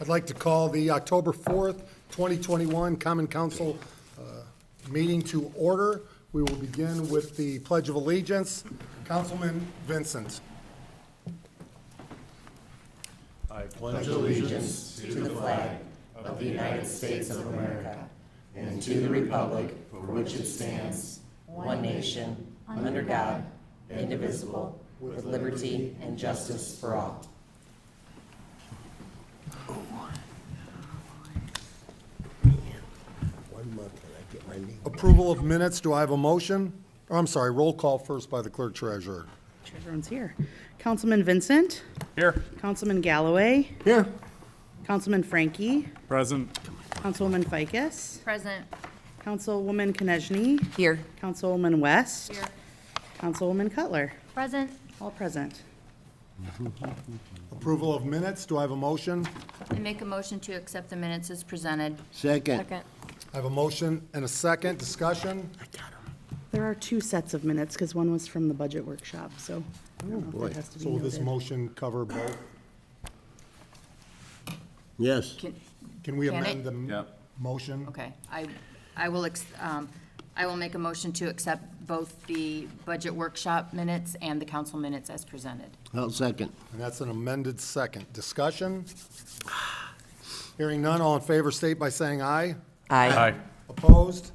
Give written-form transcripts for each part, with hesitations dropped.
I'd like to call the October 4th, 2021 Common Council meeting to order. We will begin with the Pledge of Allegiance. Councilman Vincent. I pledge allegiance to the flag of the United States of America and to the republic for which it stands, one nation, under God, indivisible, with liberty and justice for all. Approval of minutes. Do I have a motion? Oh, I'm sorry, roll call first by the clerk treasurer. Everyone's here. Councilman Vincent. Here. Councilman Galloway. Here. Councilman Frankie. Present. Councilwoman Ficus. Present. Councilwoman Konechny. Here. Councilwoman West. Here. Councilwoman Cutler. Present. All present. Approval of minutes. Do I have a motion? I make a motion to accept the minutes as presented. Second. I have a motion and a second. Discussion? There are two sets of minutes because one was from the budget workshop, so I don't know if that has to be So will this noted. motion cover both? Yes. Can we Can amend it? the Yep. motion? Okay, I will make a motion to accept both the budget workshop minutes and the council minutes as presented. I'll second. And that's an amended second. Discussion? Hearing none, all in favor state by saying aye. Aye. Opposed?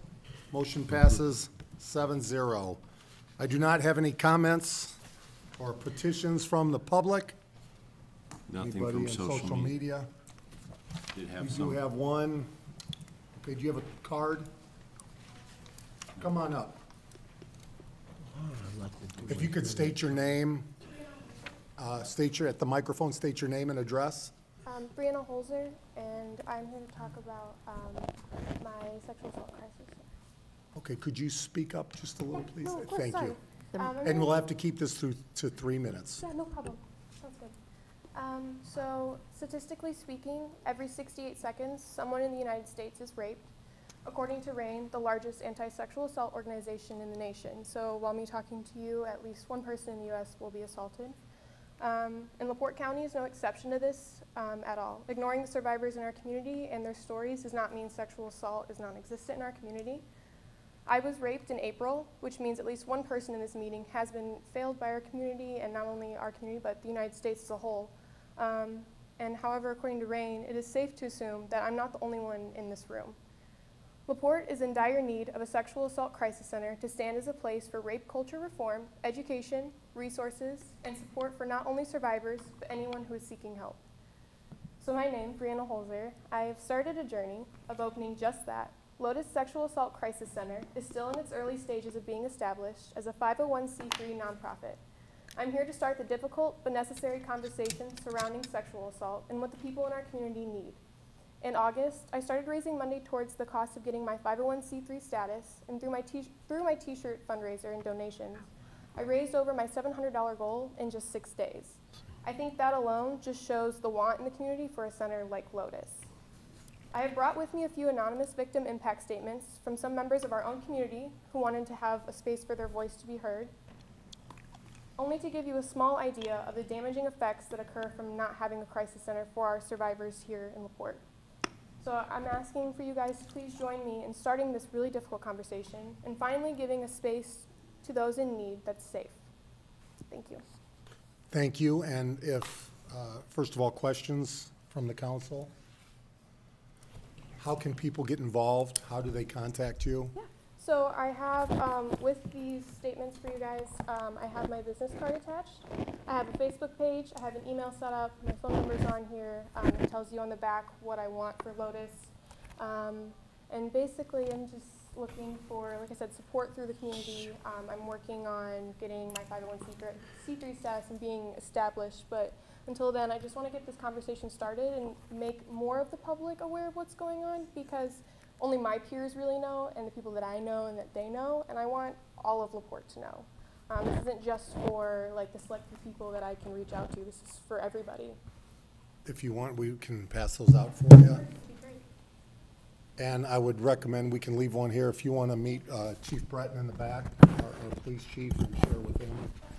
Motion passes 7-0. I do not have any comments or petitions from the public. Nothing Anybody from in social media. Did You have do some. have one. Okay, do you have a card? Come on up. If you could state your name, at the microphone, state your name and address. Brianna Holzer, and I'm here to talk about my sexual assault crisis. Okay, could you speak up just a little, please? No, of course, Thank sorry. you. I'm And gonna- we'll have to keep this to 3 minutes. Yeah, no problem. Sounds good. So, statistically speaking, every 68 seconds, someone in the United States is raped, according to RAINN, the largest anti-sexual assault organization in the nation. So, while me talking to you, at least one person in the U.S. will be assaulted. And LaPorte County is no exception to this at all. Ignoring the survivors in our community and their stories does not mean sexual assault is non-existent in our community. I was raped in April, which means at least one person in this meeting has been failed by our community, and not only our community, but the United States as a whole. And however, according to RAINN, it is safe to assume that I'm not the only one in this room. LaPorte is in dire need of a sexual assault crisis center to stand as a place for rape culture reform, education, resources, and support for not only survivors, but anyone who is seeking help. So my name, Brianna Holzer, I have started a journey of opening just that. Lotus Sexual Assault Crisis Center is still in its early stages of being established as a 501c3 nonprofit. I'm here to start the difficult but necessary conversation surrounding sexual assault and what the people in our community need. In August, I started raising money towards the cost of getting my 501c3 status, and through my t-shirt fundraiser and donations, I raised over my $700 goal in just 6 days. I think that alone just shows the want in the community for a center like Lotus. I have brought with me a few anonymous victim impact statements from some members of our own community who wanted to have a space for their voice to be heard, only to give you a small idea of the damaging effects that occur from not having a crisis center for our survivors here in LaPorte. So I'm asking for you guys to please join me in starting this really difficult conversation and finally giving a space to those in need that's safe. Thank you. Thank you, and if, first of all, questions from the council? How can people get involved? How do they contact you? Yeah. So I have, with these statements for you guys, I have my business card attached. I have a Facebook page. I have an email set up. My phone number's on here. It tells you on the back what I want for Lotus. And basically, I'm just looking for, like I said, support through the community. I'm working on getting my 501c3 status and being established. But until then, I just want to get this conversation started and make more of the public aware of what's going on, because only my peers really know, and the people that I know and that they know, and I want all of LaPorte to know. This isn't just for like the select few people that I can reach out to. This is for everybody. If you want, we can pass those out for you. That'd be great. And I would recommend we can leave one here if you want to meet Chief Breton in the back, our police chief, and share with him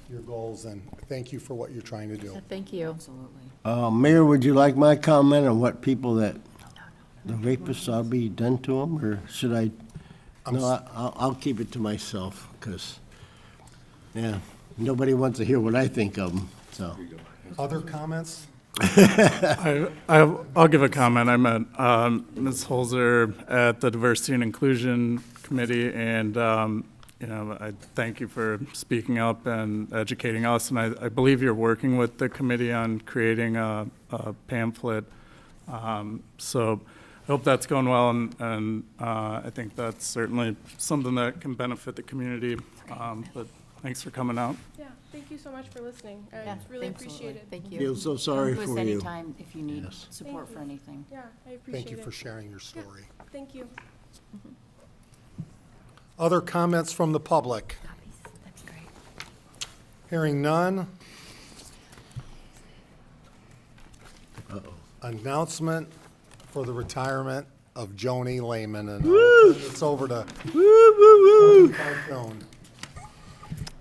your goals. And thank you for what you're trying to do. Thank you. Absolutely. Mayor, would you like my comment on what people that the rapists ought to be done to them, or should I? No, I'll keep it to myself, because, yeah, nobody wants to hear what I think of them, so. Other comments? I'll give a comment. I met Ms. Holzer at the Diversity and Inclusion Committee, and I thank you for speaking up and educating us. And I believe you're working with the committee on creating a pamphlet. So I hope that's going well, and I think that's certainly something that can benefit the community. But thanks for coming out. Yeah, thank you so much for listening. Yeah, It's really absolutely. appreciated. Thank you. Feel so sorry Come to us for you. anytime if you need Yes. support Thank for you. anything. Yeah, I appreciate it. Thank you for sharing your story. Thank you. Other comments from the public? That'd be great. Hearing none. Announcement for the retirement of Joni Layman, and it's over to Joan.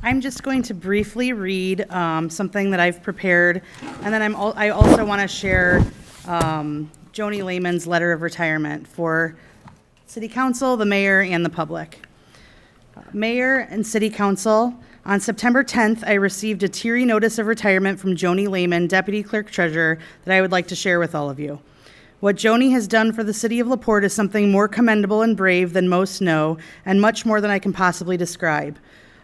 I'm just going to briefly read something that I've prepared, and then I also want to share Joni Layman's letter of retirement for City Council, the mayor, and the public. Mayor and City Council, on September 10th, I received a teary notice of retirement from Joni Layman, Deputy Clerk Treasurer, that I would like to share with all of you. What Joni has done for the City of LaPorte is something more commendable and brave than most know, and much more than I can possibly describe.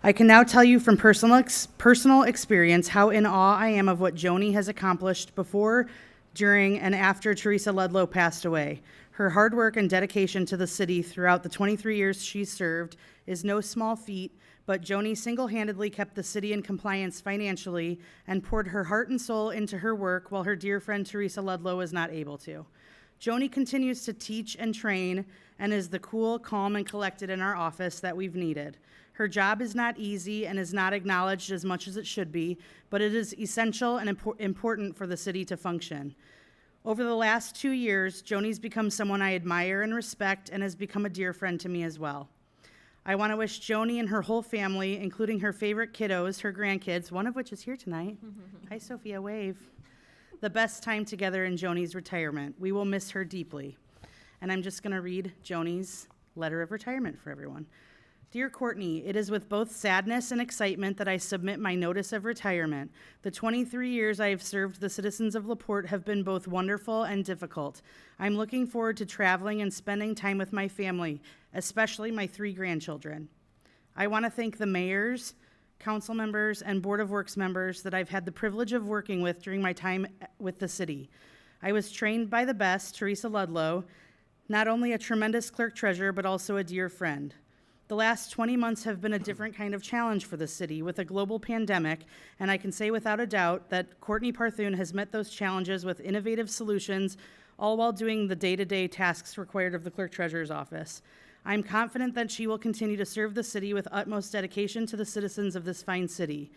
I can now tell you from personal experience how in awe I am of what Joni has accomplished before, during, and after Teresa Ludlow passed away. Her hard work and dedication to the city throughout the 23 years she served is no small feat, but Joni single-handedly kept the city in compliance financially and poured her heart and soul into her work while her dear friend Teresa Ludlow was not able to. Joni continues to teach and train and is the cool, calm, and collected in our office that we've needed. Her job is not easy and is not acknowledged as much as it should be, but it is essential and important for the city to function. Over the last 2 years, Joni's become someone I admire and respect and has become a dear friend to me as well. I want to wish Joni and her whole family, including her favorite kiddos, her grandkids, one of which is here tonight. Hi, Sophia, wave. The best time together in Joni's retirement. We will miss her deeply. And I'm just going to read Joni's letter of retirement for everyone. Dear Courtney, it is with both sadness and excitement that I submit my notice of retirement. The 23 years I have served the citizens of LaPorte have been both wonderful and difficult. I'm looking forward to traveling and spending time with my family, especially my 3 grandchildren. I want to thank the mayors, council members, and Board of Works members that I've had the privilege of working with during my time with the city. I was trained by the best, Teresa Ludlow, not only a tremendous clerk treasurer, but also a dear friend. The last 20 months have been a different kind of challenge for the city with a global pandemic, and I can say without a doubt that Courtney Parthune has met those challenges with innovative solutions, all while doing the day-to-day tasks required of the clerk treasurer's office. I'm confident that she will continue to serve the city with utmost dedication to the citizens of this fine city.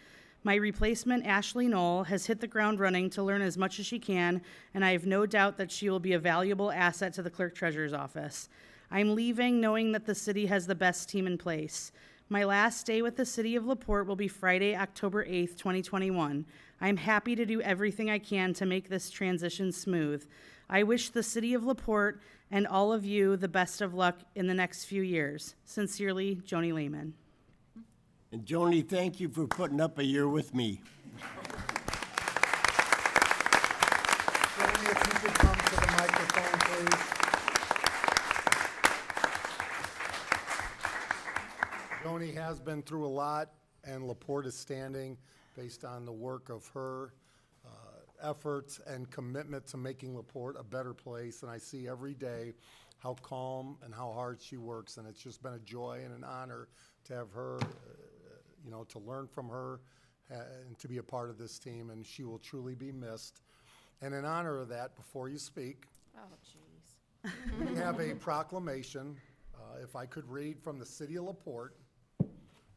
My replacement, Ashley Knoll, has hit the ground running to learn as much as she can, and I have no doubt that she will be a valuable asset to the clerk treasurer's office. I'm leaving knowing that the city has the best team in place. My last day with the city of LaPorte will be Friday, October 8th, 2021. I'm happy to do everything I can to make this transition smooth. I wish the city of LaPorte and all of you the best of luck in the next few years. Sincerely, Joni Layman. And Joni, thank you for putting up a year with me. Joni, if you could come to the microphone, please. Joni has been through a lot, and LaPorte is standing based on the work of her efforts and commitment to making LaPorte a better place. And I see every day how calm and how hard she works, and it's just been a joy and an honor to have her, to learn from her and to be a part of this team, and she will truly be missed. And in honor of that, before you speak, we have a proclamation, if I could read from the city of LaPorte.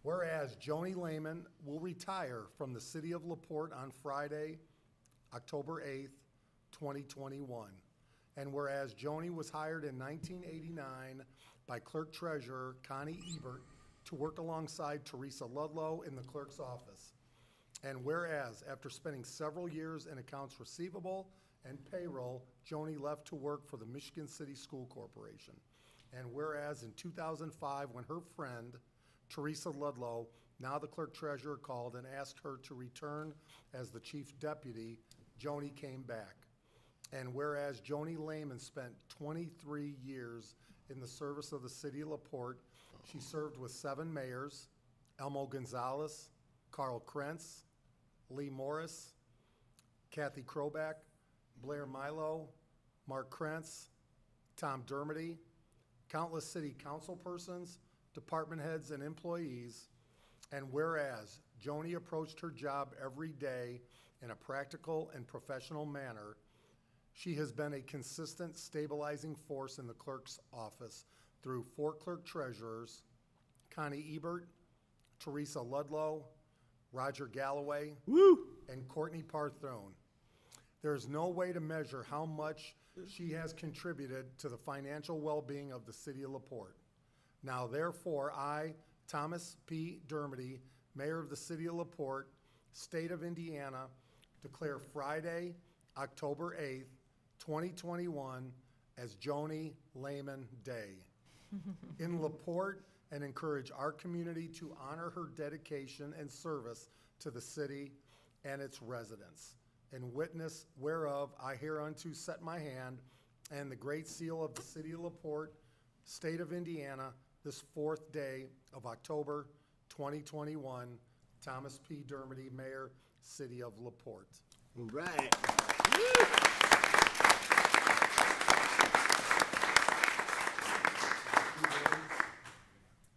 Whereas Joni Layman will retire from the city of LaPorte on Friday, October 8th, 2021. And whereas Joni was hired in 1989 by Clerk Treasurer Connie Ebert to work alongside Teresa Ludlow in the clerk's office. And whereas, after spending several years in accounts receivable and payroll, Joni left to work for the Michigan City School Corporation. And whereas in 2005, when her friend, Teresa Ludlow, now the clerk treasurer, called and asked her to return as the chief deputy, Joni came back. And whereas Joni Layman spent 23 years in the service of the city of LaPorte, she served with 7 mayors: Elmo Gonzalez, Carl Krentz, Lee Morris, Kathy Kroback, Blair Milo, Mark Krentz, Tom Dermody, countless city council persons, department heads, and employees. And whereas Joni approached her job every day in a practical and professional manner, she has been a consistent stabilizing force in the clerk's office through 4 clerk treasurers: Connie Ebert, Teresa Ludlow, Roger Galloway, and Courtney Parthone. There is no way to measure how much she has contributed to the financial well-being of the city of LaPorte. Now therefore, I, Thomas P. Dermody, Mayor of the city of LaPorte, State of Indiana, declare Friday, October 8th, 2021 as Joni Layman Day in LaPorte, and encourage our community to honor her dedication and service to the city and its residents. In witness whereof, I hereunto set my hand and the great seal of the city of LaPorte, State of Indiana, this 4th day of October 2021. Thomas P. Dermody, Mayor, City of LaPorte. All right.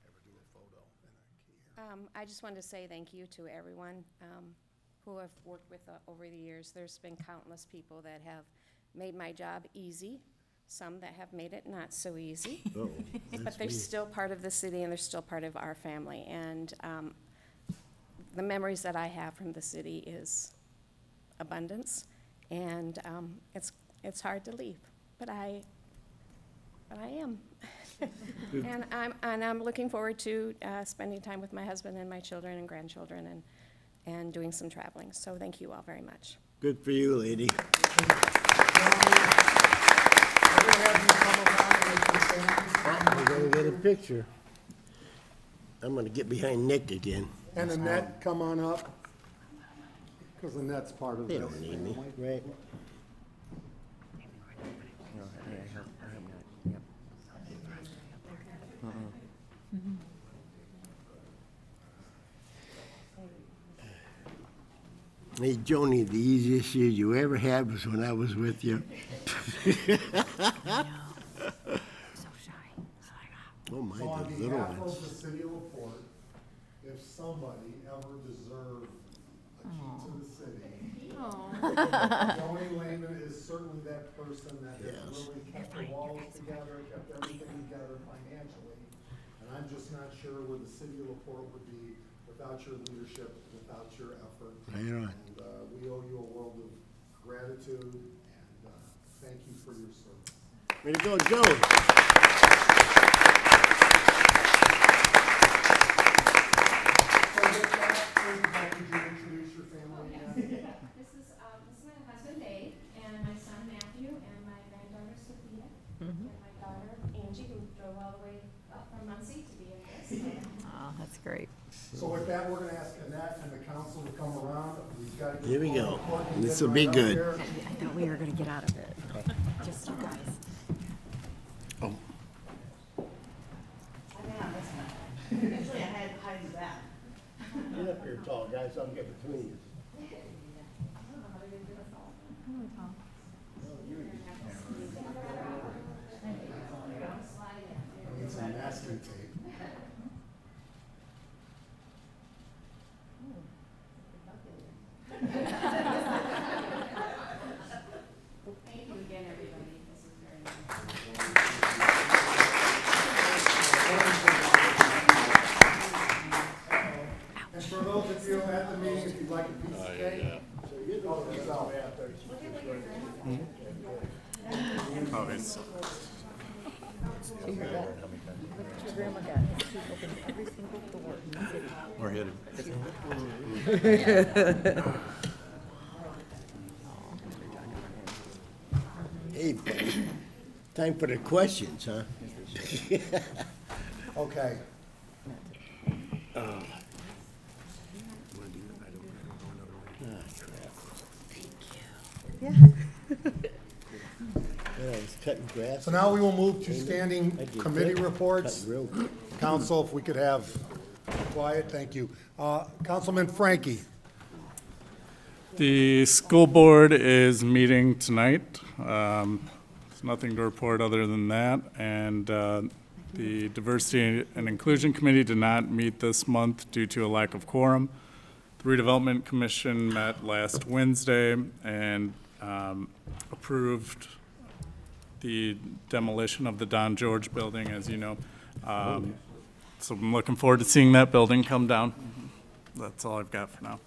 Ever do a photo and a key here? I just wanted to say thank you to everyone who I've worked with over the years. There's been countless people that have made my job easy, some that have made it not so easy. Oh, But they're still part of the city and they're still part of our family. And the memories that I have from the city is abundance. And it's hard to leave, but I am. And I'm looking forward to spending time with my husband and my children and grandchildren and doing some traveling. So thank you all very much. Good for you, lady. We're gonna get a picture. I'm gonna get behind Nick again. And Annette, come on up, because Annette's part of They this. don't need me, right? Hey, Joni, the easiest year you ever had was when I was with you. So shy. Oh, my, So on the little behalf ones. of the city of LaPorte, if somebody ever deserved a key to the city, Joni Layman is certainly that person that has Yes. really kept the walls together, kept everything together financially. And I'm just not sure where the city of LaPorte would be without your leadership, without your effort. Right on. And we owe you a world of gratitude, and thank you for your service. Way to go, Joe. Could you introduce your family again? This is my husband Dave, and my son Matthew, and my granddaughter Sophia, and my daughter Angie, who drove all the way up from Muncie to be in this. Oh, that's great. So with that, we're gonna ask Annette and the council to come around. We've got to get Here we the go. recording This'll right be up good. there. I thought we were gonna get out of it. Just you guys. Oh, Usually I hide that. get up here, tall guys, I'll get between you. Need some masking tape. Thank you again, everybody. This is very nice. And for those of you at the meeting, if you'd like a piece of cake. Oh, there's out. Oh, it's, Your grandma got, she opened every single door in the city. We're headed. Hey, buddy, time for the questions, huh? Okay. Yeah, I was cutting grass. So now we will move to standing I did committee good. reports. Cutting real good. Council, if we could have quiet, thank you. Councilman Frankie. The school board is meeting tonight. There's nothing to report other than that. And the Diversity and Inclusion Committee did not meet this month due to a lack of quorum. The Redevelopment Commission met last Wednesday and approved the demolition of the Don George building, as you know. So I'm looking forward to seeing that building come down. That's all I've got for now.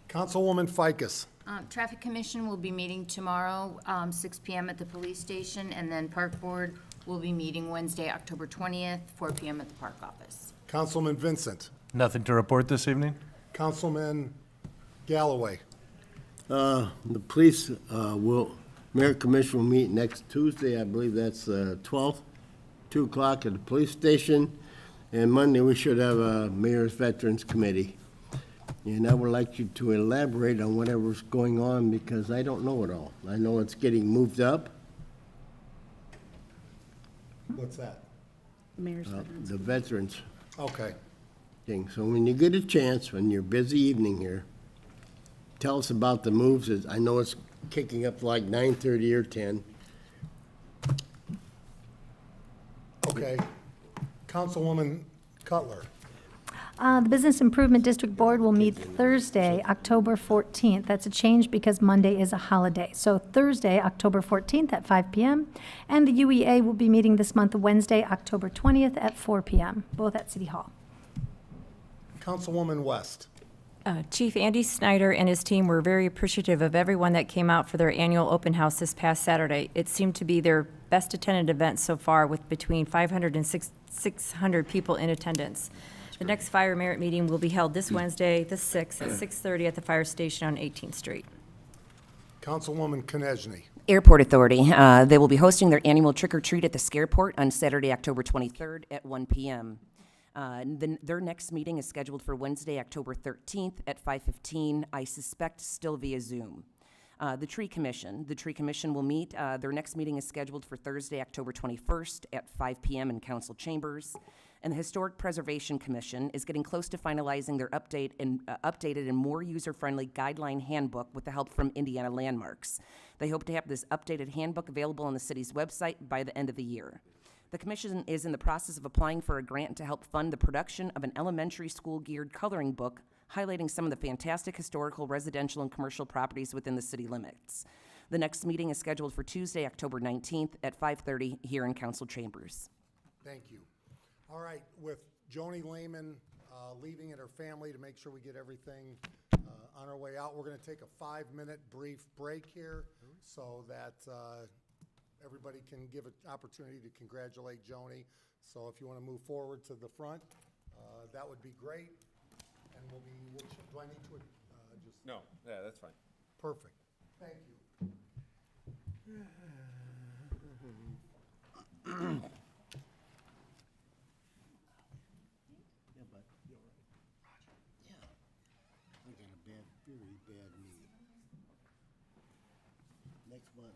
Councilwoman Ficus. Traffic Commission will be meeting tomorrow, 6 PM at the police station, and then Park Board will be meeting Wednesday, October 20th, 4 PM at the park office. Councilman Vincent. Nothing to report this evening? Councilman Galloway. The police Mayor Commission will meet next Tuesday, I believe that's 12th, 2 o'clock at the police station. And Monday, we should have a Mayor's Veterans Committee. And I would like you to elaborate on whatever's going on, because I don't know it all. I know it's getting moved up, What's that? Mayor's Veterans. the veterans Okay. thing. So when you get a chance, when you're busy evening here, tell us about the moves. I know it's kicking up like 9:30 or 10. Okay. Councilwoman Cutler. The Business Improvement District Board will meet Thursday, October 14th. That's a change because Monday is a holiday. So Thursday, October 14th at 5 p.m. And the UEA will be meeting this month, Wednesday, October 20th at 4 p.m., both at City Hall. Councilwoman West. Chief Andy Snyder and his team were very appreciative of everyone that came out for their annual open house this past Saturday. It seemed to be their best attended event so far, with between 500 and 600 people in attendance. The next fire merit meeting will be held this Wednesday, the 6th, at 6:30 at the fire station on 18th Street. Councilwoman Konechny. Airport Authority, they will be hosting their annual trick-or-treat at the Scareport on Saturday, October 23rd at 1 p.m. Their next meeting is scheduled for Wednesday, October 13th at 5:15, I suspect still via Zoom. The Tree Commission will meet. Their next meeting is scheduled for Thursday, October 21st at 5 p.m. in council chambers. And the Historic Preservation Commission is getting close to finalizing their updated and more user-friendly guideline handbook with the help from Indiana Landmarks. They hope to have this updated handbook available on the city's website by the end of the year. The commission is in the process of applying for a grant to help fund the production of an elementary school-geared coloring book highlighting some of the fantastic historical, residential, and commercial properties within the city limits. The next meeting is scheduled for Tuesday, October 19th at 5:30 here in council chambers. Thank you. All right, with Joni Layman leaving and her family to make sure we get everything on our way out, we're going to take a 5-minute brief break here so that everybody can give an opportunity to congratulate Joni. So if you want to move forward to the front, that would be great. And do I need to just? No, yeah, that's fine. Perfect. Thank you. I got a very bad knee. Next month.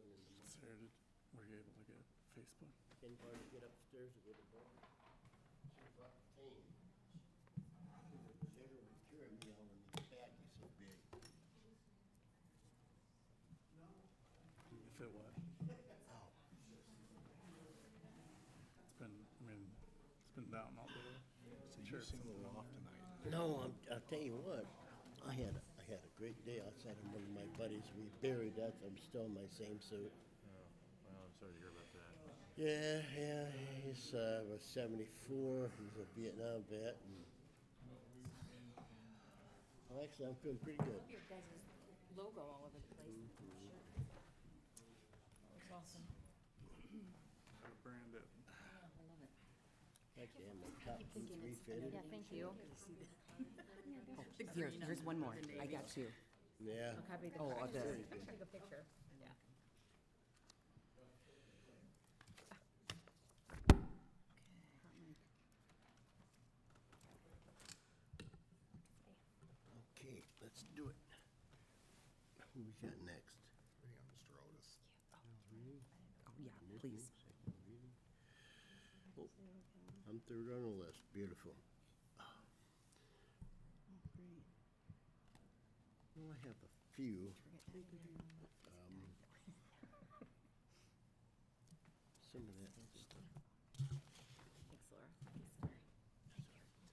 Sarah, were you able to get Facebook? Can you get upstairs and get a book? Sugar would cure me all in these baggies so big. If it what? It's been down all day. So you seem a little off tonight. No, I'll tell you what, I had a great day outside of one of my buddies. We buried that, I'm still in my same suit. Well, I'm sorry to hear about that. Yeah, he's, was 74, he's a Vietnam vet. Well, actually, I'm feeling pretty good. Your guys' logo all over the place. That's awesome. Brand it. I love it. Actually, I have my top boots refitted. Yeah, thank you. Here's one more. I got two. Yeah. Oh, the, Take a picture. Yeah. Okay, let's do it. Who we got next? Waiting on Mr. Otis. oh, yeah, please. Second reading. Oh, I'm third on the list. Beautiful. Well, I have a few. Some of that stuff, Thanks, Laura.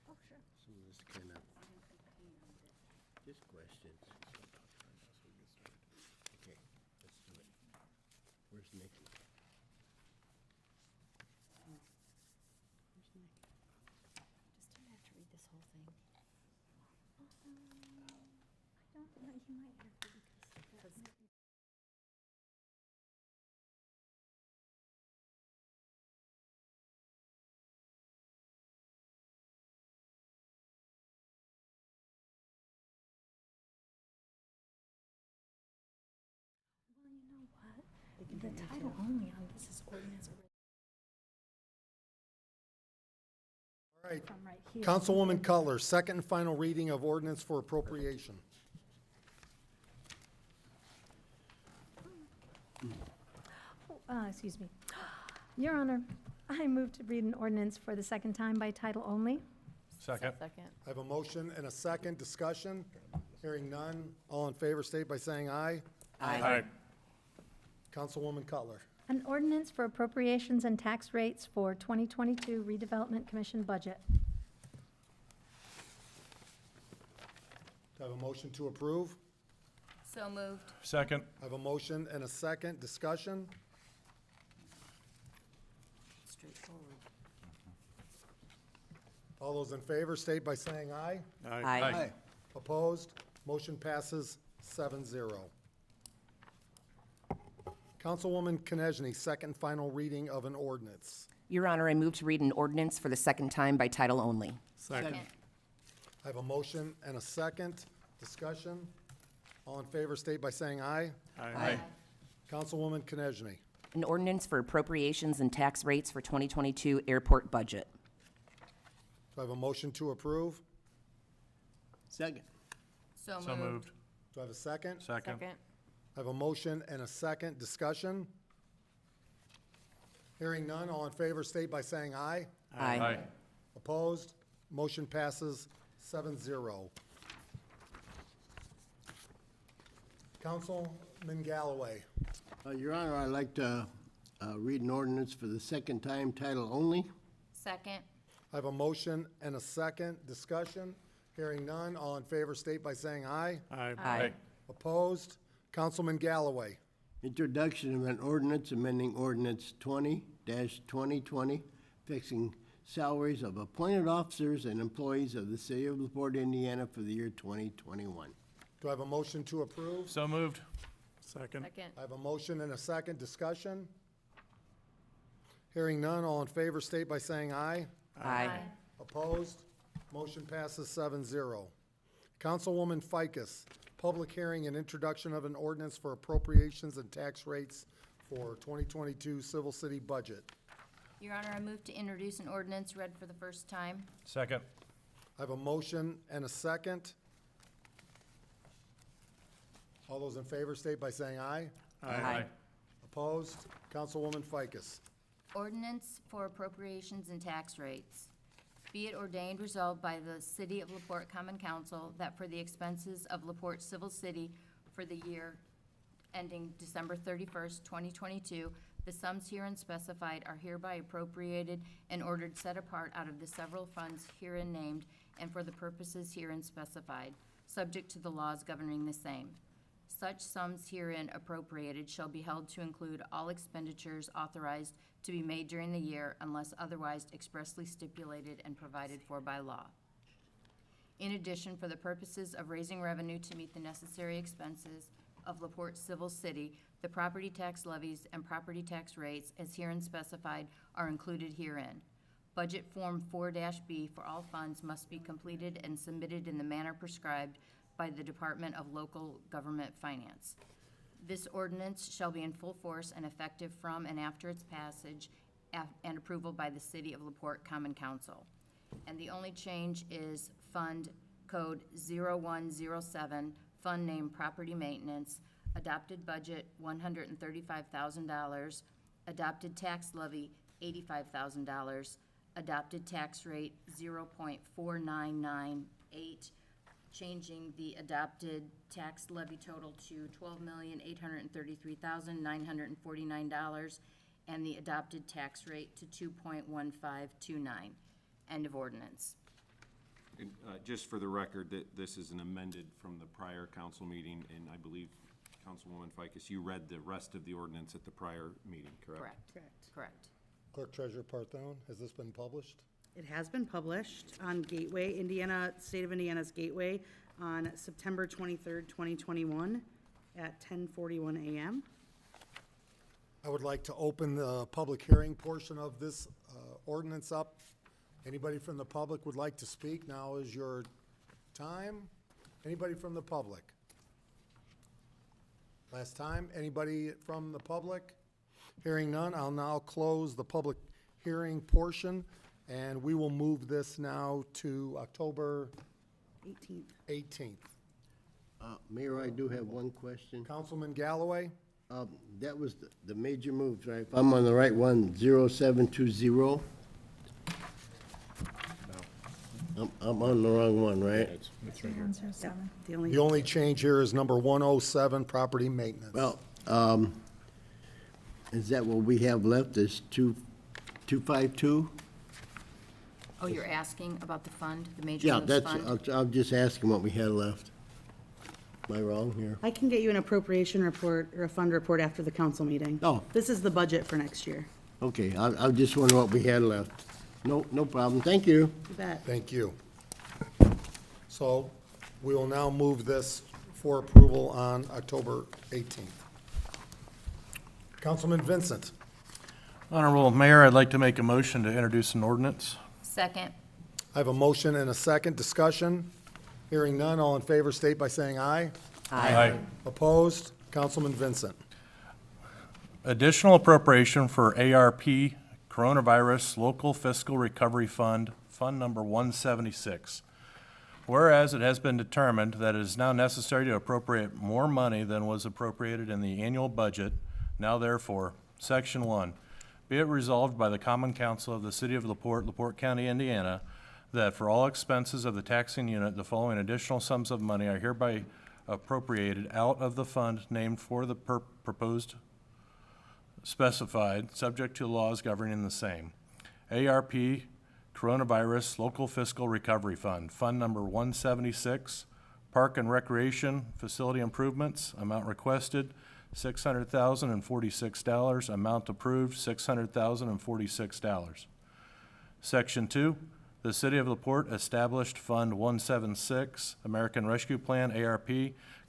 Oh, sure. some of this kind of, just questions. Okay, let's do it. Where's Nikki? Just don't have to read this whole thing. I don't know, you might have to because. Well, you know what? The title only on this is ordinance All right, from right here. Councilwoman Cutler, second and final reading of ordinance for appropriation. Excuse me. Your Honor, I move to read an ordinance for the second time by title only. Second. I have a motion and a second. Discussion? Hearing none. All in favor, state by saying aye. Aye. Councilwoman Cutler. An ordinance for appropriations and tax rates for 2022 redevelopment commission budget. Do I have a motion to approve? So moved. Second. I have a motion and a second. Discussion? Straightforward. All those in favor, state by saying aye. Aye. Opposed? Motion passes 7-0. Councilwoman Konechny, second and final reading of an ordinance. Your Honor, I move to read an ordinance for the second time by title only. Second. I have a motion and a second. Discussion? All in favor, state by saying aye. Aye. Councilwoman Konechny. An ordinance for appropriations and tax rates for 2022 airport budget. Do I have a motion to approve? Second. So So moved. Do I have a second? Second. I have a motion and a second. Discussion? Hearing none, all in favor, state by saying aye. Aye. Opposed? Motion passes 7-0. Councilman Galloway. Your Honor, I'd like to read an ordinance for the second time, title only. Second. I have a motion and a second. Discussion? Hearing none, all in favor, state by saying aye. Aye. Opposed? Councilman Galloway. Introduction of an ordinance amending ordinance 20-2020, fixing salaries of appointed officers and employees of the city of LaPorte, Indiana for the year 2021. Do I have a motion to approve? So moved. Second. I have a motion and a second. Discussion? Hearing none, all in favor, state by saying aye. Aye. Opposed? Motion passes 7-0. Councilwoman Ficus, public hearing and introduction of an ordinance for appropriations and tax rates for 2022 civil city budget. Your Honor, I move to introduce an ordinance read for the first time. Second. I have a motion and a second. All those in favor state by saying aye. Aye. Opposed? Councilwoman Ficus. Ordinance for appropriations and tax rates. Be it ordained resolved by the City of LaPorte Common Council that for the expenses of LaPorte Civil City for the year ending December 31st, 2022, the sums herein specified are hereby appropriated and ordered set apart out of the several funds herein named and for the purposes herein specified, subject to the laws governing the same. Such sums herein appropriated shall be held to include all expenditures authorized to be made during the year unless otherwise expressly stipulated and provided for by law. In addition, for the purposes of raising revenue to meet the necessary expenses of LaPorte Civil City, the property tax levies and property tax rates as herein specified are included herein. Budget Form 4-B for all funds must be completed and submitted in the manner prescribed by the Department of Local Government Finance. This ordinance shall be in full force and effective from and after its passage and approval by the City of LaPorte Common Council. And the only change is Fund Code 0107, Fund Name Property Maintenance, adopted budget $135,000, adopted tax levy $85,000, adopted tax rate 0.4998, changing the adopted tax levy total to $12,833,949, and the adopted tax rate to 2.1529. End of ordinance. And, just for the record, that this is an amended from the prior council meeting, and I believe, Councilwoman Ficus, you read the rest of the ordinance at the prior meeting, correct? Correct. Clerk Treasurer Parthone, has this been published? It has been published on Gateway, State of Indiana's Gateway, on September 23rd, 2021, at 10:41 a.m. I would like to open the public hearing portion of this ordinance up. Anybody from the public would like to speak? Now is your time. Anybody from the public? Last time. Anybody from the public? Hearing none, I'll now close the public hearing portion, and we will move this now to October 18th. Mayor, I do have one question. Councilman Galloway? That was the major moves, right? If I'm on the right one, 0720. I'm on the wrong one, right? It's right here. The only change here is number 107, property maintenance. Well, is that what we have left, is 252? Oh, you're asking about the fund, the major Yeah, moves that's, fund? I'm just asking what we had left. Am I wrong here? I can get you an appropriation report or a fund report after the council meeting. Oh. This is the budget for next year. Okay, I just wonder what we had left. No problem, thank you. You bet. Thank you. So we will now move this for approval on October 18th. Councilman Vincent. Honorable Mayor, I'd like to make a motion to introduce an ordinance. Second. I have a motion and a second. Discussion. Hearing none, all in favor state by saying aye. Aye. Opposed? Councilman Vincent. Additional appropriation for ARP Coronavirus Local Fiscal Recovery Fund, Fund Number 176. Whereas it has been determined that it is now necessary to appropriate more money than was appropriated in the annual budget, now therefore, Section 1, be it resolved by the Common Council of the City of LaPorte, LaPorte County, Indiana, that for all expenses of the taxing unit, the following additional sums of money are hereby appropriated out of the fund named for the proposed specified, subject to laws governing the same. ARP Coronavirus Local Fiscal Recovery Fund, Fund Number 176, Park and Recreation Facility Improvements, amount requested $600,046, amount approved $600,046. Section 2, the City of LaPorte established Fund 176, American Rescue Plan, ARP,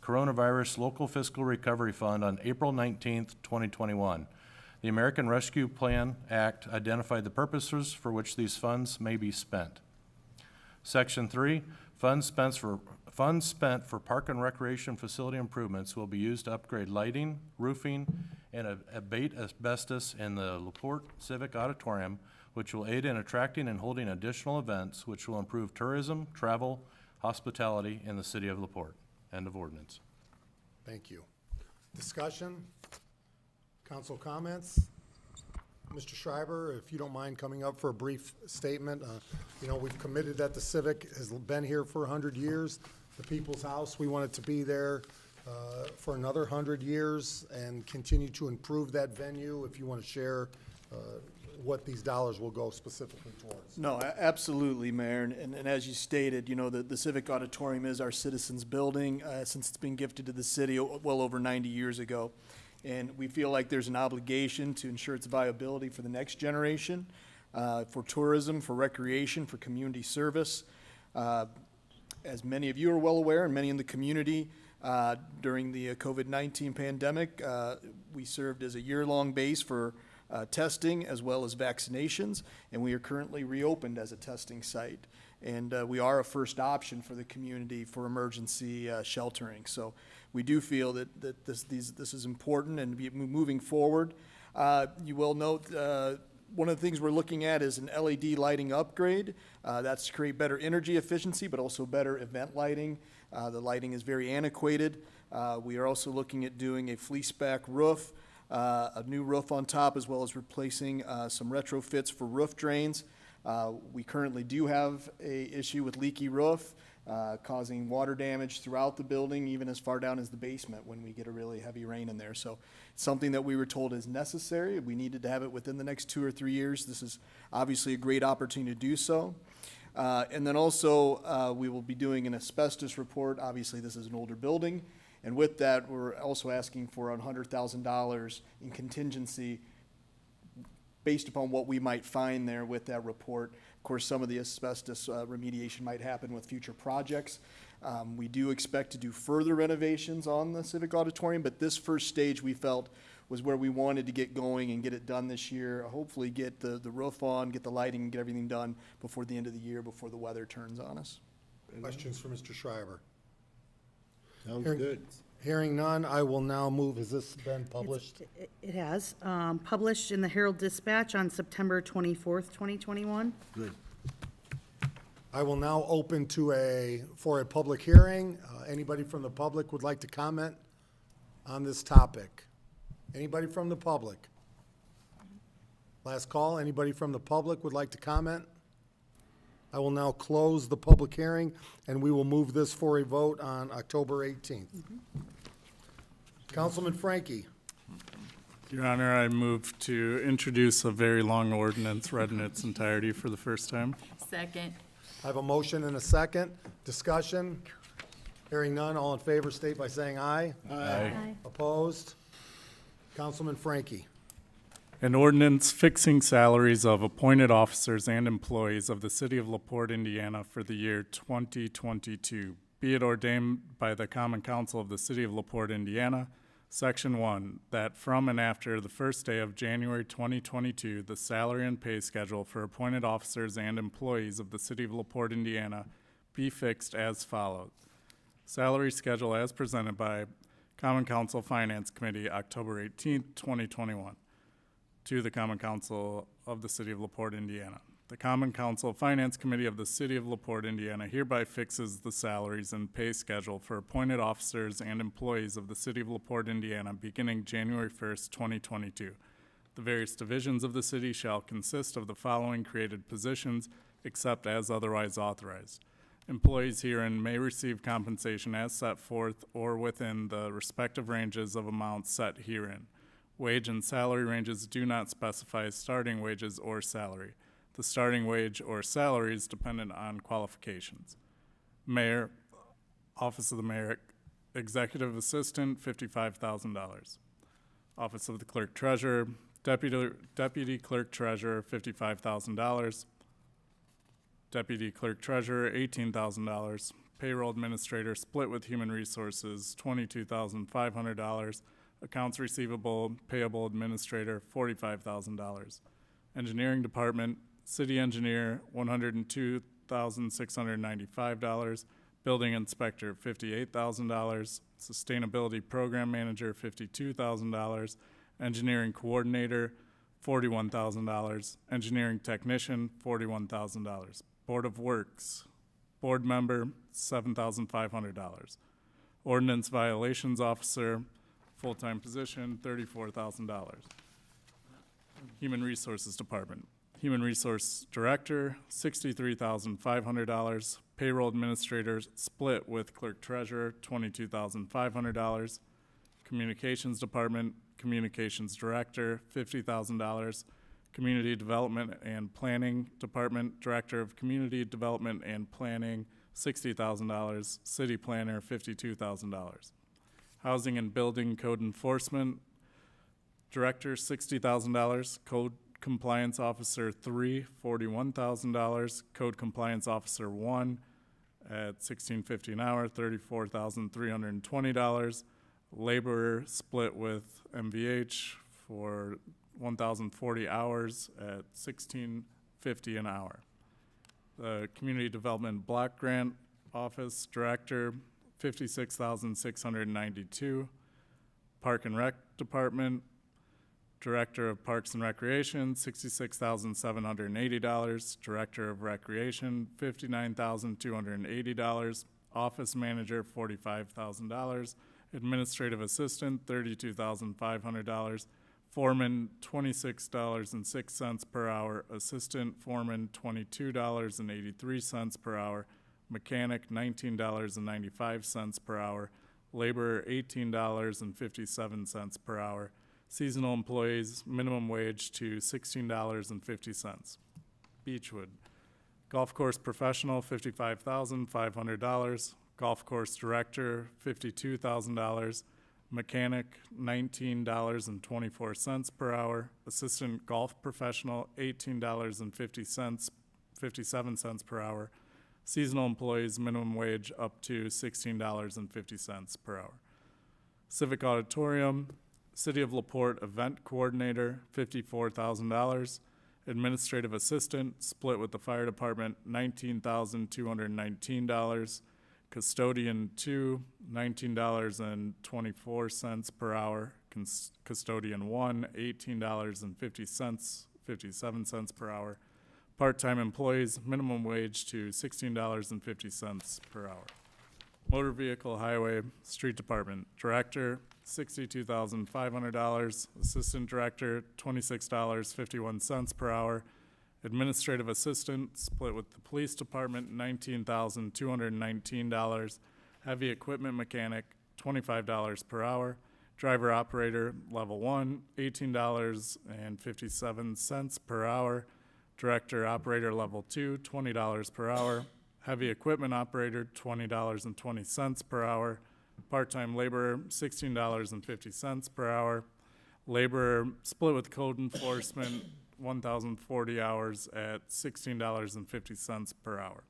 Coronavirus Local Fiscal Recovery Fund on April 19th, 2021. The American Rescue Plan Act identified the purposes for which these funds may be spent. Section 3, funds spent for park and recreation facility improvements will be used to upgrade lighting, roofing, and abate asbestos in the LaPorte Civic Auditorium, which will aid in attracting and holding additional events which will improve tourism, travel, hospitality in the City of LaPorte. End of ordinance. Thank you. Discussion? Council comments? Mr. Schreiber, if you don't mind coming up for a brief statement. You know, we've committed that the Civic has been here for 100 years. The People's House, we want it to be there for another 100 years and continue to improve that venue. If you want to share what these dollars will go specifically towards. No, absolutely, Mayor. And as you stated, you know, the Civic Auditorium is our citizens' building since it's been gifted to the city well over 90 years ago. And we feel like there's an obligation to ensure its viability for the next generation, for tourism, for recreation, for community service. As many of you are well aware, and many in the community, during the COVID-19 pandemic, we served as a year-long base for testing as well as vaccinations, and we are currently reopened as a testing site. And we are a first option for the community for emergency sheltering. So we do feel that this is important and moving forward. You will note one of the things we're looking at is an LED lighting upgrade. That's to create better energy efficiency, but also better event lighting. The lighting is very antiquated. We are also looking at doing a fleece back roof, a new roof on top, as well as replacing some retrofits for roof drains. We currently do have a issue with leaky roof, causing water damage throughout the building, even as far down as the basement when we get a really heavy rain in there. So it's something that we were told is necessary. We needed to have it within the next 2 or 3 years. This is obviously a great opportunity to do so. And then also, we will be doing an asbestos report. Obviously, this is an older building. And with that, we're also asking for $100,000 in contingency based upon what we might find there with that report. Of course, some of the asbestos remediation might happen with future projects. We do expect to do further renovations on the Civic Auditorium, but this first stage we felt was where we wanted to get going and get it done this year. Hopefully get the roof on, get the lighting, and get everything done before the end of the year, before the weather turns on us. Questions for Mr. Schreiber? Sounds Hearing- good. Hearing none, I will now move, has this been published? It has, published in the Herald Dispatch on September 24th, 2021. Good. I will now open for a public hearing. Anybody from the public would like to comment on this topic? Anybody from the public? Last call, anybody from the public would like to comment? I will now close the public hearing, and we will move this for a vote on October 18th. Councilman Frankie. Your Honor, I move to introduce a very long ordinance read in its entirety for the first time. Second. I have a motion and a second. Discussion? Hearing none, all in favor state by saying aye. Aye. Opposed? Councilman Frankie. An ordinance fixing salaries of appointed officers and employees of the City of LaPorte, Indiana for the year 2022. Be it ordained by the Common Council of the City of LaPorte, Indiana, Section 1, that from and after the first day of January 2022, the salary and pay schedule for appointed officers and employees of the City of LaPorte, Indiana be fixed as follows. Salary schedule as presented by Common Council Finance Committee, October 18th, 2021. To the Common Council of the City of LaPorte, Indiana. The Common Council Finance Committee of the City of LaPorte, Indiana hereby fixes the salaries and pay schedule for appointed officers and employees of the City of LaPorte, Indiana beginning January 1st, 2022. The various divisions of the city shall consist of the following created positions except as otherwise authorized. Employees herein may receive compensation as set forth or within the respective ranges of amounts set herein. Wage and salary ranges do not specify starting wages or salary. The starting wage or salary is dependent on qualifications. Mayor, Office of the Mayor, Executive Assistant, $55,000. Office of the Clerk Treasurer, Deputy Clerk Treasurer, $55,000. Deputy Clerk Treasurer, $18,000. Payroll Administrator, split with Human Resources, $22,500. Accounts Receivable, Payable Administrator, $45,000. Engineering Department, City Engineer, $102,695. Building Inspector, $58,000. Sustainability Program Manager, $52,000. Engineering Coordinator, $41,000. Engineering Technician, $41,000. Board of Works, Board Member, $7,500. Ordinance Violations Officer, full-time position, $34,000. Human Resources Department. Human Resource Director, $63,500. Payroll Administrator, split with Clerk Treasurer, $22,500. Communications Department, Communications Director, $50,000. Community Development and Planning Department, Director of Community Development and Planning, $60,000. City Planner, $52,000. Housing and Building Code Enforcement Director, $60,000. Code Compliance Officer 3, $41,000. Code Compliance Officer 1 at $16.50 an hour, $34,320. Laborer split with MVH for 1,040 hours at $16.50 an hour. The Community Development Block Grant Office Director, $56,692. Park and Rec Department, Director of Parks and Recreation, $66,780. Director of Recreation, $59,280. Office Manager, $45,000. Administrative Assistant, $32,500. Foreman, $26.06 per hour. Assistant Foreman, $22.83 per hour. Mechanic, $19.95 per hour. Laborer, $18.57 per hour. Seasonal employees, minimum wage to $16.50. Beechwood. Golf course professional, $55,500. Golf course director, $52,000. Mechanic, $19.24 per hour. Assistant golf professional, $18.57 per hour. Seasonal employees, minimum wage up to $16.50 per hour. Civic auditorium, City of LaPorte event coordinator, $54,000. Administrative assistant, split with the fire department, $19,219. Custodian 2, $19.24 per hour. Custodian 1, $18.57 per hour. Part-time employees, minimum wage to $16.50 per hour. Motor Vehicle Highway Street Department Director, $62,500. Assistant Director, $26.51 per hour. Administrative Assistant, split with the Police Department, $19,219. Heavy Equipment Mechanic, $25 per hour. Driver Operator, Level 1, $18.57 per hour. Director Operator Level 2, $20 per hour. Heavy Equipment Operator, $20.20 per hour. Part-time laborer, $16.50 per hour. Laborer, split with code enforcement, 1,040 hours at $16.50 per hour.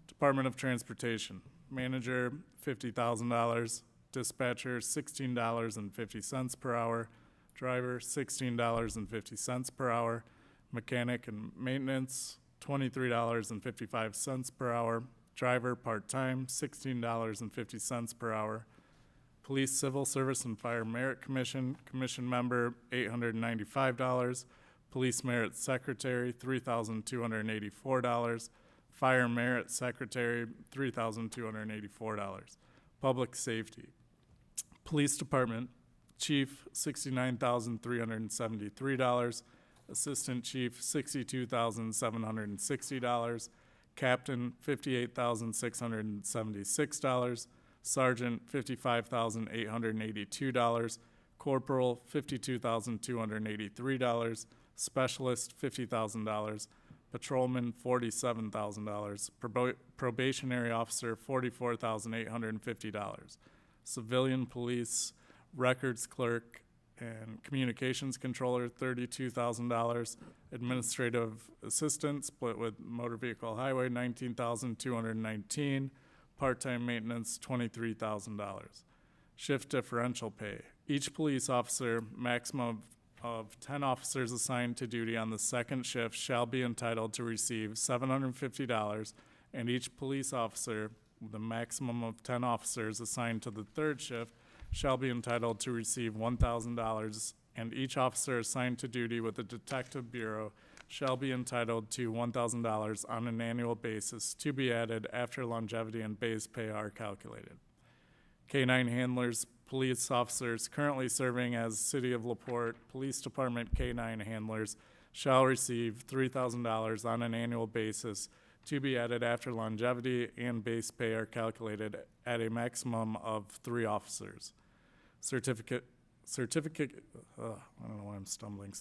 Department of Transportation, manager, $50,000. Dispatcher, $16.50 per hour. Driver, $16.50 per hour. Mechanic and maintenance, $23.55 per hour. Driver part-time, $16.50 per hour. Police Civil Service and Fire Merit Commission, commission member, $895. Police Merit Secretary, $3,284. Fire Merit Secretary, $3,284. Public Safety. Police Department, Chief, $69,373. Assistant Chief, $62,760. Captain, $58,676. Sergeant, $55,882. Corporal, $52,283. Specialist, $50,000. Patrolman, $47,000. Probationary officer, $44,850. Civilian police, records clerk, and communications controller, $32,000. Administrative assistant, split with motor vehicle highway, $19,219. Part-time maintenance, $23,000. Shift differential pay. Each police officer, maximum of 10 officers assigned to duty on the second shift, shall be entitled to receive $750, and each police officer, with a maximum of 10 officers assigned to the third shift, shall be entitled to receive $1,000, and each officer assigned to duty with the Detective Bureau shall be entitled to $1,000 on an annual basis, to be added after longevity and base pay are calculated. Canine Handlers police officers currently serving as City of LaPorte Police Department Canine Handlers shall receive $3,000 on an annual basis to be added after longevity and base pay are calculated at a maximum of 3 officers. I don't know why I'm stumbling.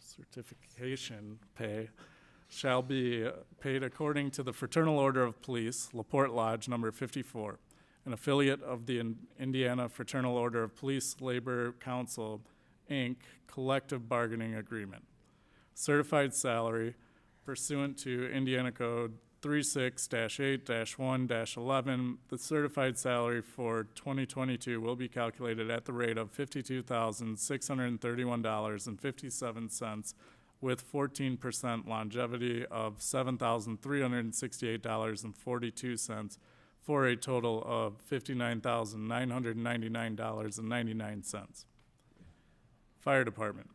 Certification pay shall be paid according to the Fraternal Order of Police, LaPorte Lodge number 54, an affiliate of the Indiana Fraternal Order of Police Labor Council, Inc., collective bargaining agreement. Certified salary pursuant to Indiana Code 36-8-1-11, the certified salary for 2022 will be calculated at the rate of $52,631.57 with 14% longevity of $7,368.42 for a total of $59,999.99. Fire Department.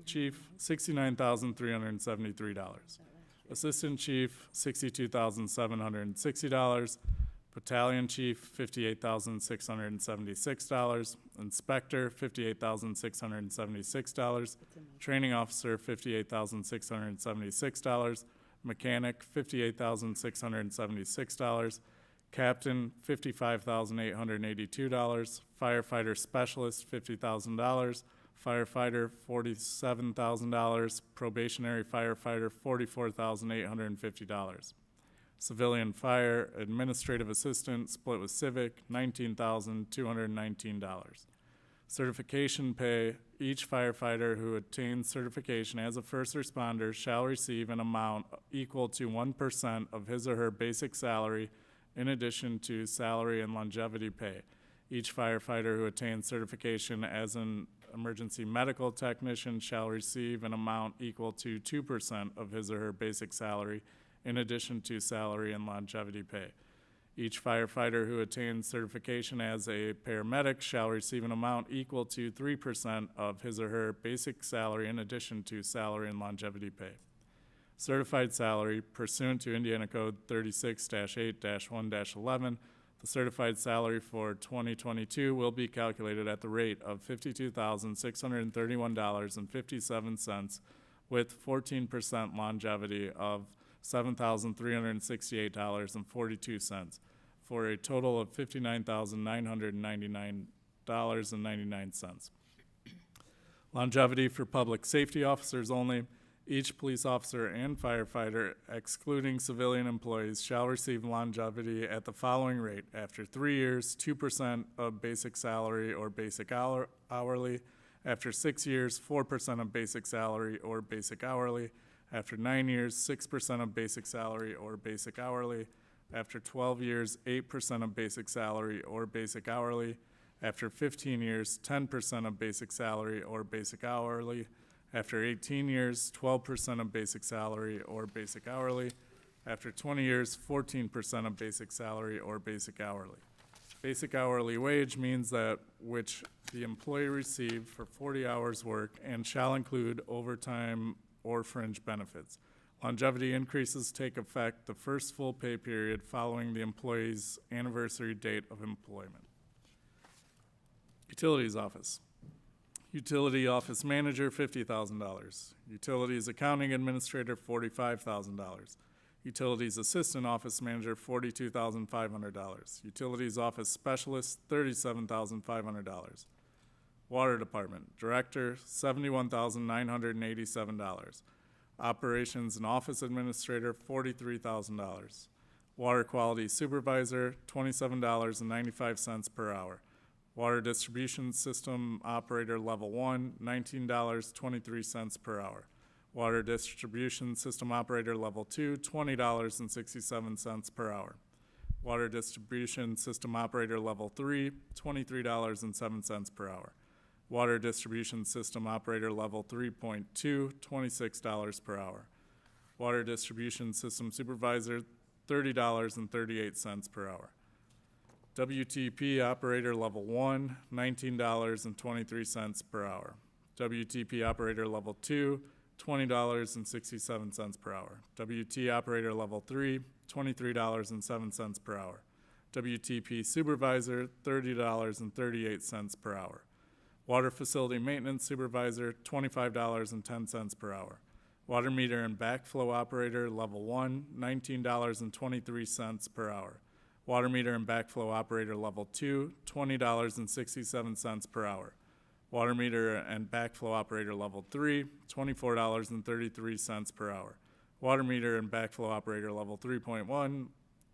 Chief, $69,373. Assistant Chief, $62,760. Battalion Chief, $58,676. Inspector, $58,676. Training Officer, $58,676. Mechanic, $58,676. Captain, $55,882. Firefighter Specialist, $50,000. Firefighter, $47,000. Probationary firefighter, $44,850. Civilian fire administrative assistant split with civic, $19,219. Certification pay, each firefighter who attains certification as a first responder shall receive an amount equal to 1% of his or her basic salary in addition to salary and longevity pay. Each firefighter who attains certification as an emergency medical technician shall receive an amount equal to 2% of his or her basic salary in addition to salary and longevity pay. Each firefighter who attains certification as a paramedic shall receive an amount equal to 3% of his or her basic salary in addition to salary and longevity pay. Certified salary pursuant to Indiana Code 36-8-1-11, the certified salary for 2022 will be calculated at the rate of $52,631.57 with 14% longevity of $7,368.42 for a total of $59,999.99. Longevity for public safety officers only. Each police officer and firefighter, excluding civilian employees, shall receive longevity at the following rate. After 3 years, 2% of basic salary or basic hourly. After 6 years, 4% of basic salary or basic hourly. After 9 years, 6% of basic salary or basic hourly. After 12 years, 8% of basic salary or basic hourly. After 15 years, 10% of basic salary or basic hourly. After 18 years, 12% of basic salary or basic hourly. After 20 years, 14% of basic salary or basic hourly. Basic hourly wage means that which the employee received for 40 hours work and shall include overtime or fringe benefits. Longevity increases take effect the first full pay period following the employee's anniversary date of employment. Utilities Office. Utility Office Manager, $50,000. Utilities Accounting Administrator, $45,000. Utilities Assistant Office Manager, $42,500. Utilities Office Specialist, $37,500. Water Department Director, $71,987. Operations and Office Administrator, $43,000. Water Quality Supervisor, $27.95 per hour. Water Distribution System Operator Level 1, $19.23 per hour. Water Distribution System Operator Level 2, $20.67 per hour. Water Distribution System Operator Level 3, $23.07 per hour. Water Distribution System Operator Level 3.2, $26 per hour. Water Distribution System Supervisor, $30.38 per hour. WTP Operator Level 1, $19.23 per hour. WTP Operator Level 2, $20.67 per hour. WT Operator Level 3, $23.07 per hour. WTP supervisor, $30.38 per hour. Water facility maintenance supervisor, $25.10 per hour. Water meter and backflow operator, level 1, $19.23 per hour. Water meter and backflow operator, level 2, $20.67 per hour. Water meter and backflow operator, level 3, $24.33 per hour. Water meter and backflow operator, level 3.1,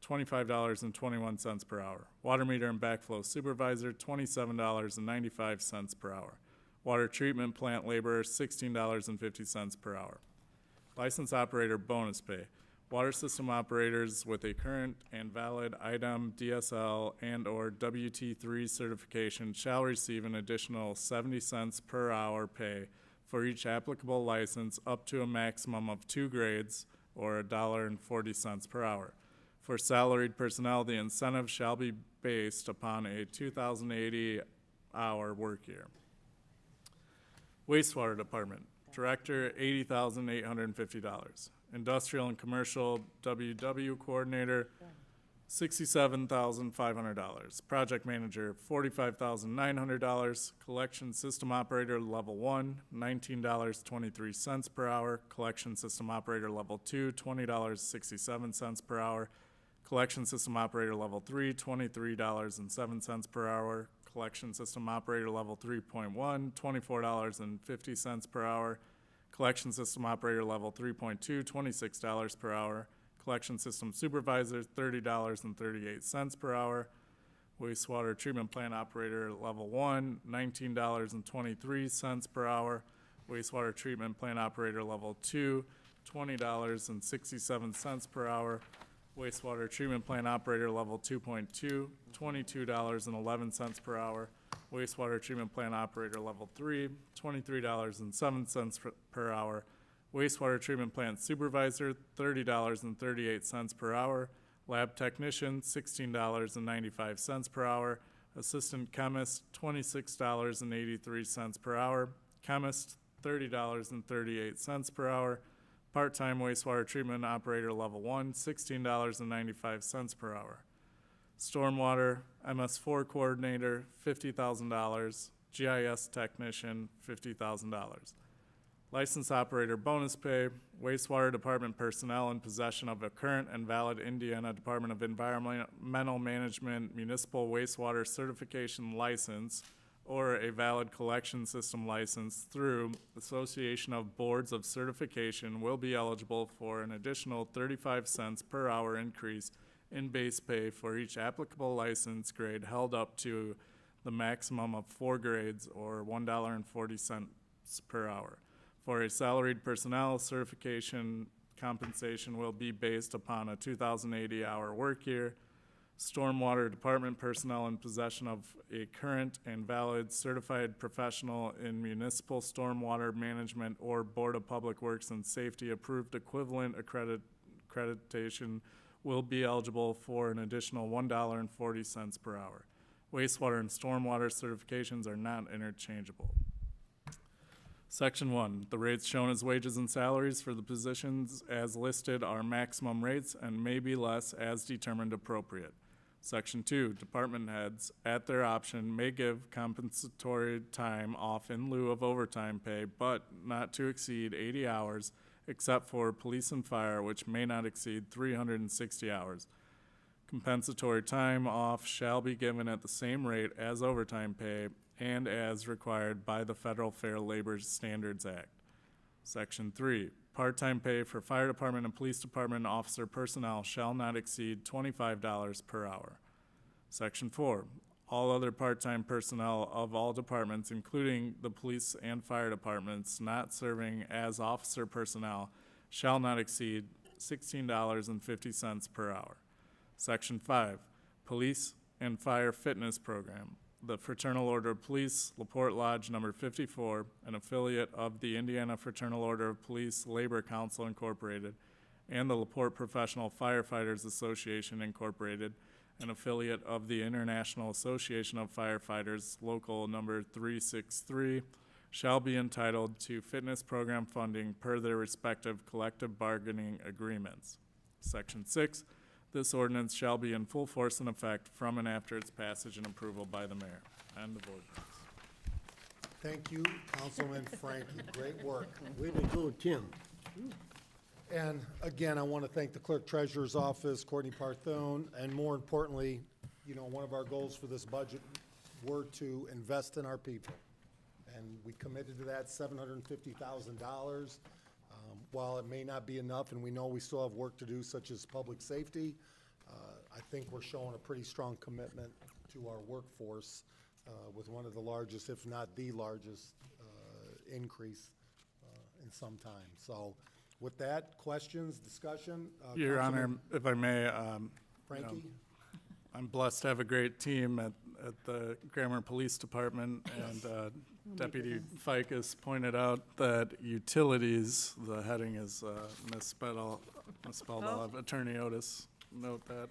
$25.21 per hour. Water meter and backflow supervisor, $27.95 per hour. Water treatment plant laborer, $16.50 per hour. License operator bonus pay. Water system operators with a current and valid item DSL and/or WT3 certification shall receive an additional 70 cents per hour pay for each applicable license up to a maximum of 2 grades or $1.40 per hour. For salaried personnel, the incentive shall be based upon a 2,080-hour work year. Wastewater Department, Director, $80,850. Industrial and Commercial WW Coordinator, $67,500. Project Manager, $45,900. Collection System Operator, Level 1, $19.23 per hour. Collection System Operator, Level 2, $20.67 per hour. Collection System Operator Level 3, $23.07 per hour. Collection System Operator Level 3.1, $24.50 per hour. Collection System Operator Level 3.2, $26 per hour. Collection System Supervisor, $30.38 per hour. Wastewater Treatment Plant Operator Level 1, $19.23 per hour. Wastewater Treatment Plant Operator Level 2, $20.67 per hour. Wastewater Treatment Plant Operator Level 2.2, $22.11 per hour. Wastewater Treatment Plant Operator Level 3, $23.07 per hour. Wastewater Treatment Plant Supervisor, $30.38 per hour. Lab Technician, $16.95 per hour. Assistant Chemist, $26.83 per hour. Chemist, $30.38 per hour. Part-time wastewater treatment operator level 1, $16.95 per hour. Stormwater MS4 coordinator, $50,000. GIS technician, $50,000. License operator bonus pay, wastewater department personnel in possession of a current and valid Indiana Department of Environmental Management municipal wastewater certification license or a valid collection system license through Association of Boards of Certification will be eligible for an additional 35 cents per hour increase in base pay for each applicable license grade held up to the maximum of 4 grades or $1.40 per hour. For a salaried personnel, certification compensation will be based upon a 2,080-hour work year. Stormwater department personnel in possession of a current and valid certified professional in municipal stormwater management or Board of Public Works and Safety approved equivalent accreditation will be eligible for an additional $1.40 per hour. Wastewater and stormwater certifications are not interchangeable. Section 1, the rates shown as wages and salaries for the positions as listed are maximum rates and may be less as determined appropriate. Section 2, department heads, at their option, may give compensatory time off in lieu of overtime pay, but not to exceed 80 hours, except for police and fire, which may not exceed 360 hours. Compensatory time off shall be given at the same rate as overtime pay and as required by the Federal Fair Labor Standards Act. Section 3, part-time pay for fire department and police department officer personnel shall not exceed $25 per hour. Section 4, all other part-time personnel of all departments, including the police and fire departments not serving as officer personnel, shall not exceed $16.50 per hour. Section 5, police and fire fitness program. The Fraternal Order of Police, LaPorte Lodge Number 54, an affiliate of the Indiana Fraternal Order of Police Labor Council Incorporated, and the LaPorte Professional Firefighters Association Incorporated, an affiliate of the International Association of Firefighters, Local Number 363, shall be entitled to fitness program funding per their respective collective bargaining agreements. Section 6, This ordinance shall be in full force and effect from and after its passage and approval by the mayor. End of ordinance. Thank you, Councilman Frankie. Great work. Way to go, Tim. And again, I want to thank the Clerk Treasurer's Office, Courtney Parthone, and more importantly, you know, one of our goals for this budget were to invest in our people. And we committed to that $750,000. While it may not be enough, and we know we still have work to do, such as public safety, I think we're showing a pretty strong commitment to our workforce with one of the largest, if not the largest, increase in some time. So with that, questions, discussion? Your Honor, Councilman if I may, Frankie? I'm blessed to have a great team at the Grammar Police Department, and Deputy Ficus pointed out that utilities, the heading is misspelled. I'll have Attorney Otis note that.